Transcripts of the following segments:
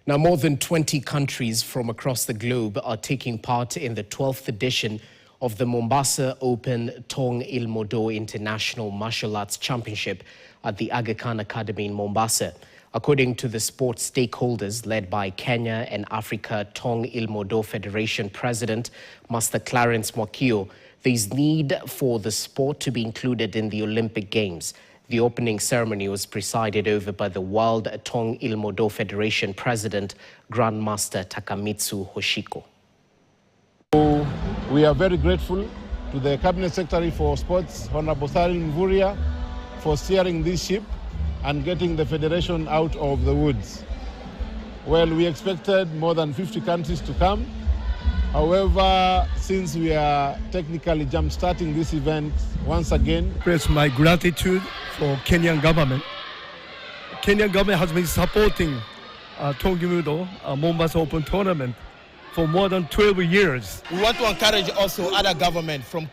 Now, more than 20 countries from across the globe are taking part in the 12th edition of the Mombasa Open Tong Ilmodo International Martial Arts Championship at the Aga Khan Academy in Mombasa. According to the sports stakeholders led by Kenya and Africa Tong Ilmodo Federation President Master Clarence Mwakio, there is need for the sport to be included in the Olympic Games. The opening ceremony was presided over by the World Tong Ilmodo Federation President, Grandmaster Takamitsu Hoshiko. We are very grateful to the Cabinet Secretary for Sports, Honorable Sarin Mvuria, for steering this ship and getting the federation out of the woods. Well, we expected more than 50 countries to come. However, since we are technically jump-starting this event once again, express my gratitude for Kenyan government. Kenyan government has been supporting Tong Ilmodo Mombasa Open tournament for more than 12 years. We want to encourage also other governments from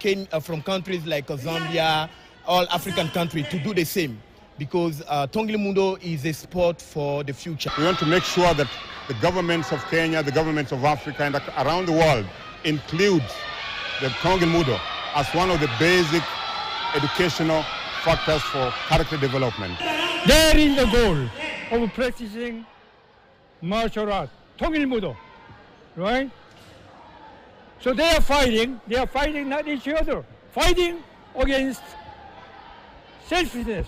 countries like Zambia, all African countries to do the same, because Tong Ilmodo is a sport for the future. We want to make sure that the governments of Kenya, the governments of Africa and around the world include the Tong Ilmodo as one of the basic educational factors for character development. There is the goal of practicing martial arts, Tong Ilmodo, right? So they are fighting not each other, fighting against selfishness.